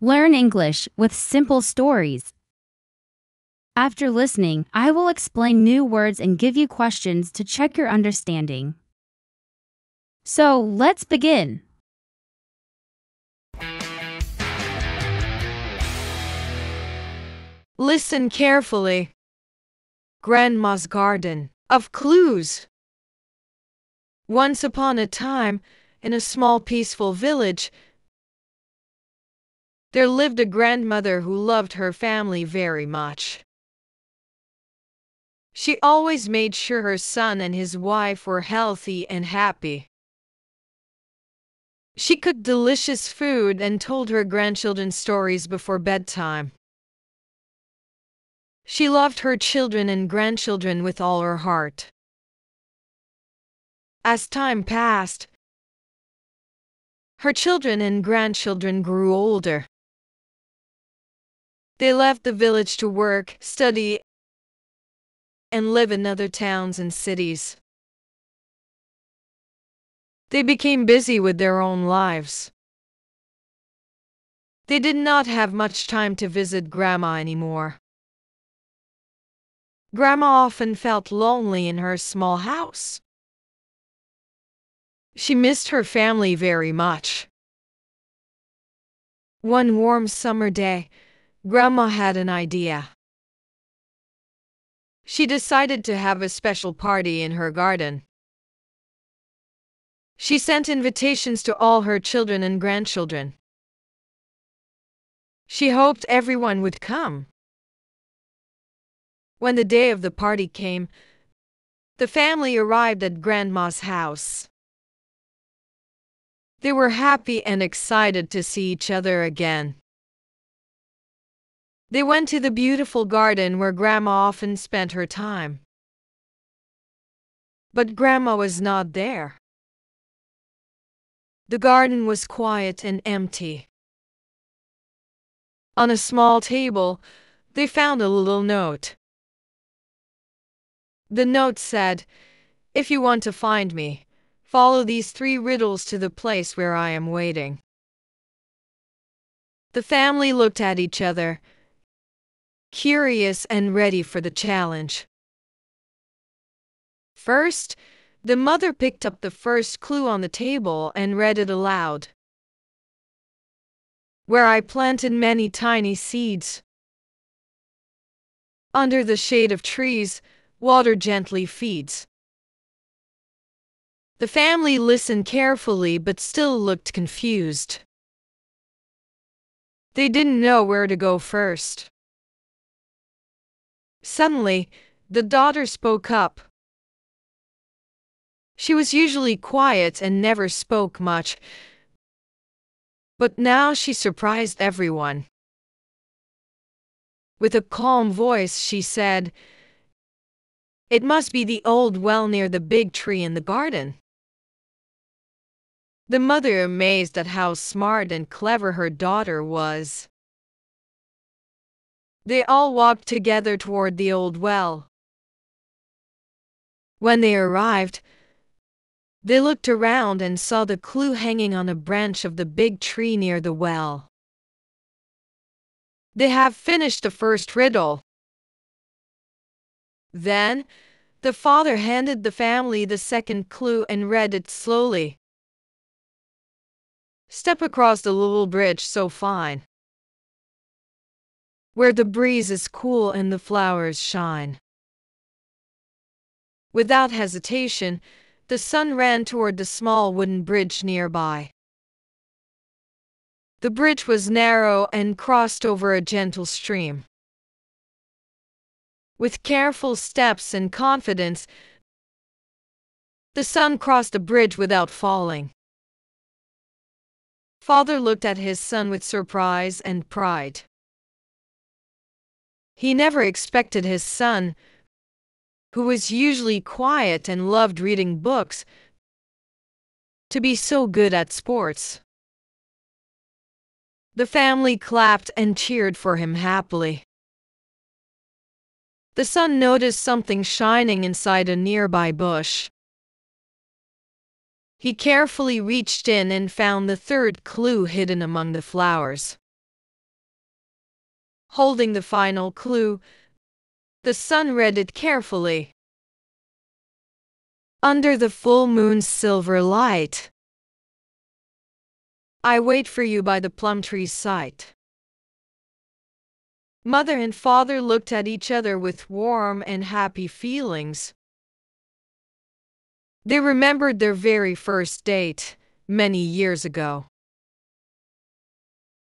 Learn English with simple stories. After listening, I will explain new words and give you questions to check your understanding. So, let's begin. Listen carefully. Grandma's Garden of Clues. Once upon a time, in a small peaceful village, there lived a grandmother who loved her family very much. She always made sure her son and his wife were healthy and happy. She cooked delicious food and told her grandchildren stories before bedtime. She loved her children and grandchildren with all her heart. As time passed, her children and grandchildren grew older. They left the village to work, study, and live in other towns and cities. They became busy with their own lives. They did not have much time to visit Grandma anymore. Grandma often felt lonely in her small house. She missed her family very much. One warm summer day, Grandma had an idea. She decided to have a special party in her garden. She sent invitations to all her children and grandchildren. She hoped everyone would come. When the day of the party came, the family arrived at Grandma's house. They were happy and excited to see each other again. They went to the beautiful garden where Grandma often spent her time. But Grandma was not there. The garden was quiet and empty. On a small table, they found a little note. The note said, "If you want to find me, follow these 3 riddles to the place where I am waiting." The family looked at each other, curious and ready for the challenge. First, the mother picked up the first clue on the table and read it aloud. "Where I planted many tiny seeds. Under the shade of trees, water gently feeds." The family listened carefully but still looked confused. They didn't know where to go first. Suddenly, the daughter spoke up. She was usually quiet and never spoke much, but now she surprised everyone. With a calm voice, she said, "It must be the old well near the big tree in the garden." The mother, amazed at how smart and clever her daughter was. They all walked together toward the old well. When they arrived, they looked around and saw the clue hanging on a branch of the big tree near the well. "They have finished the first riddle." Then, the father handed the family the second clue and read it slowly. "Step across the little bridge so fine, where the breeze is cool and the flowers shine." Without hesitation, the son ran toward the small wooden bridge nearby. The bridge was narrow and crossed over a gentle stream. With careful steps and confidence, the son crossed the bridge without falling. Father looked at his son with surprise and pride. He never expected his son, who was usually quiet and loved reading books, to be so good at sports. The family clapped and cheered for him happily. The son noticed something shining inside a nearby bush. He carefully reached in and found the third clue hidden among the flowers. Holding the final clue, the son read it carefully. Under the full moon's silver light, I wait for you by the plum tree's side. Mother and father looked at each other with warm and happy feelings. They remembered their very first date, many years ago.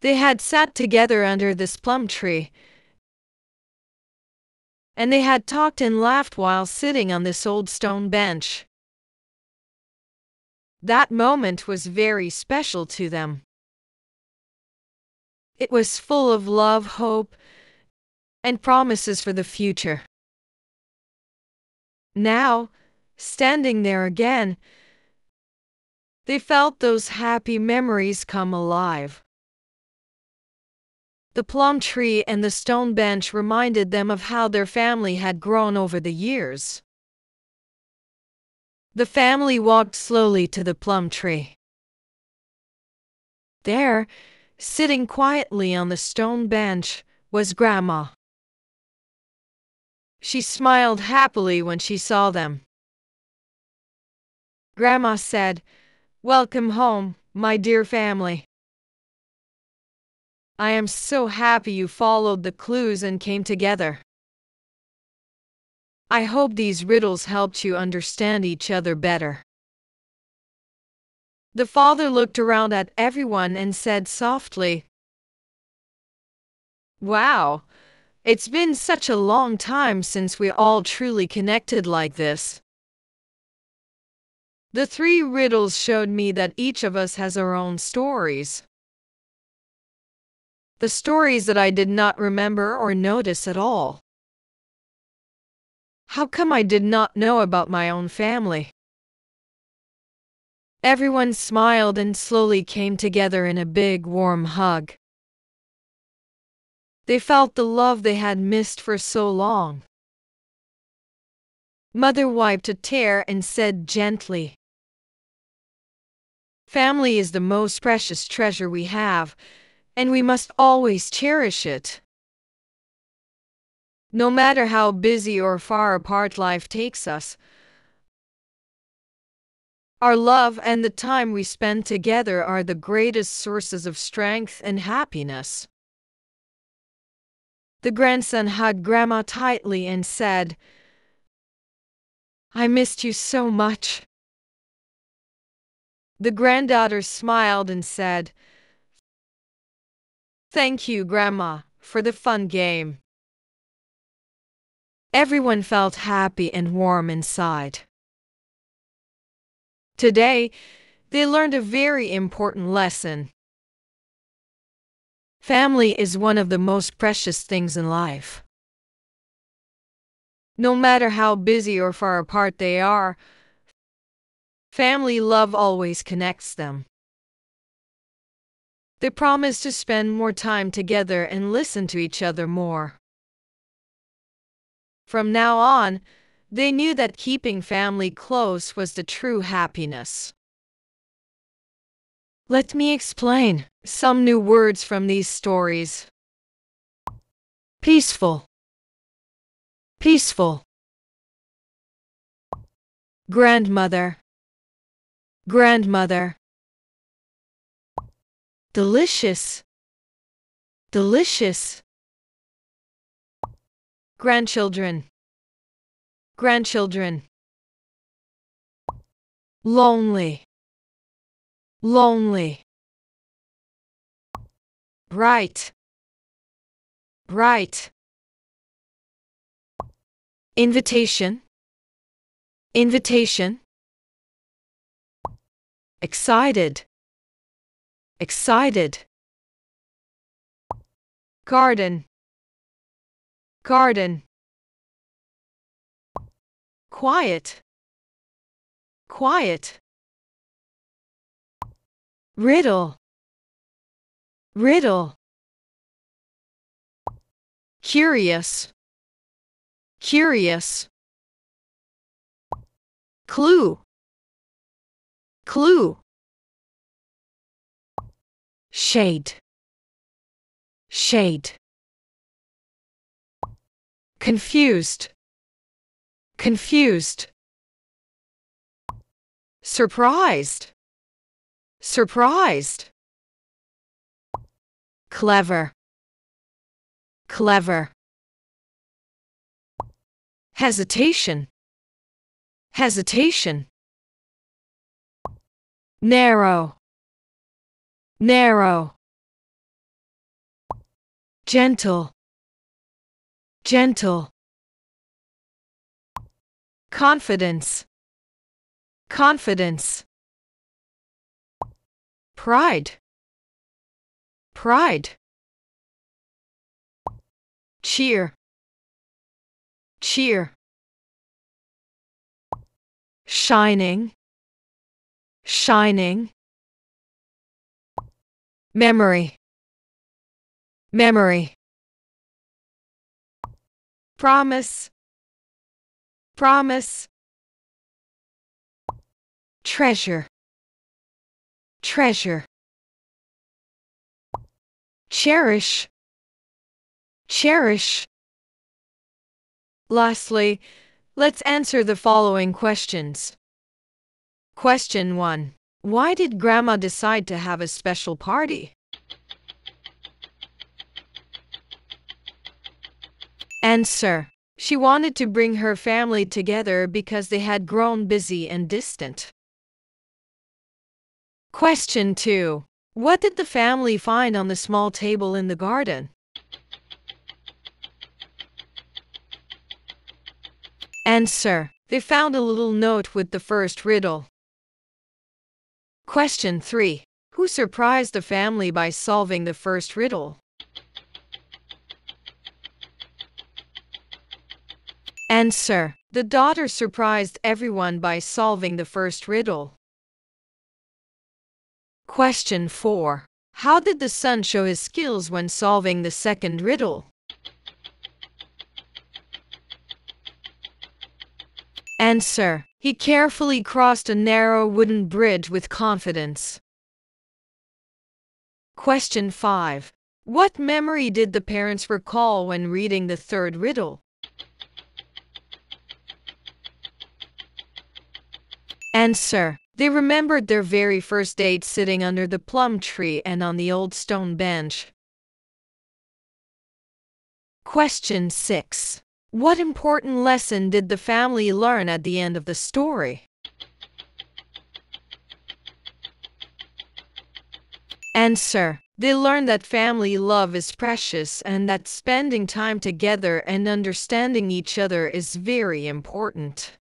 They had sat together under this plum tree, and they had talked and laughed while sitting on this old stone bench. That moment was very special to them. It was full of love, hope, and promises for the future. Now, standing there again, they felt those happy memories come alive. The plum tree and the stone bench reminded them of how their family had grown over the years. The family walked slowly to the plum tree. There, sitting quietly on the stone bench, was Grandma. She smiled happily when she saw them. Grandma said, "Welcome home, my dear family. I am so happy you followed the clues and came together. I hope these riddles helped you understand each other better." The father looked around at everyone and said softly, "Wow, it's been such a long time since we all truly connected like this. The 3 riddles showed me that each of us has our own stories. The stories that I did not remember or notice at all. How come I did not know about my own family?" Everyone smiled and slowly came together in a big warm hug. They felt the love they had missed for so long. Mother wiped a tear and said gently, "Family is the most precious treasure we have, and we must always cherish it. No matter how busy or far apart life takes us, our love and the time we spend together are the greatest sources of strength and happiness." The grandson hugged Grandma tightly and said, "I missed you so much." The granddaughter smiled and said, "Thank you, Grandma, for the fun game." Everyone felt happy and warm inside. Today, they learned a very important lesson. Family is one of the most precious things in life. No matter how busy or far apart they are, family love always connects them. They promise to spend more time together and listen to each other more. From now on, they knew that keeping family close was the true happiness. Let me explain some new words from these stories. Peaceful. Peaceful. Grandmother. Grandmother. Delicious. Delicious. Grandchildren. Grandchildren. Lonely. Lonely. Bright. Bright. Invitation. Invitation. Excited. Excited. Garden. Garden. Quiet. Quiet. Riddle. Riddle. Curious. Curious. Clue. Clue. Shade. Shade. confused, confused. Surprised, surprised. Clever, clever. Hesitation, hesitation. Narrow, narrow. Gentle, gentle. Confidence, confidence. Pride, pride. Cheer, cheer. Shining, shining. Memory, memory. Promise, promise. Treasure, treasure. Cherish, cherish. Lastly, let's answer the following questions. Question 1. Why did Grandma decide to have a special party? Answer. She wanted to bring her family together because they had grown busy and distant. Question 2. What did the family find on the small table in the garden? Answer. They found a little note with the first riddle. Question 3. Who surprised the family by solving the first riddle? Answer. The daughter surprised everyone by solving the first riddle. Question 4. How did the son show his skills when solving the second riddle? Answer. He carefully crossed a narrow wooden bridge with confidence. Question 5. What memory did the parents recall when reading the third riddle? Answer. They remembered their very first date sitting under the plum tree and on the old stone bench. Question 6. What important lesson did the family learn at the end of the story? Answer. They learned that family love is precious and that spending time together and understanding each other is very important.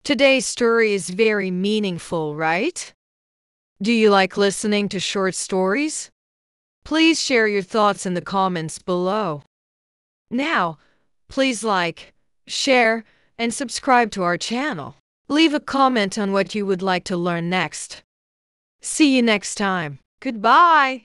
Today's story is very meaningful, right? Do you like listening to short stories? Please share your thoughts in the comments below. Now, please like, share, and subscribe to our channel. Leave a comment on what you would like to learn next. See you next time. Goodbye!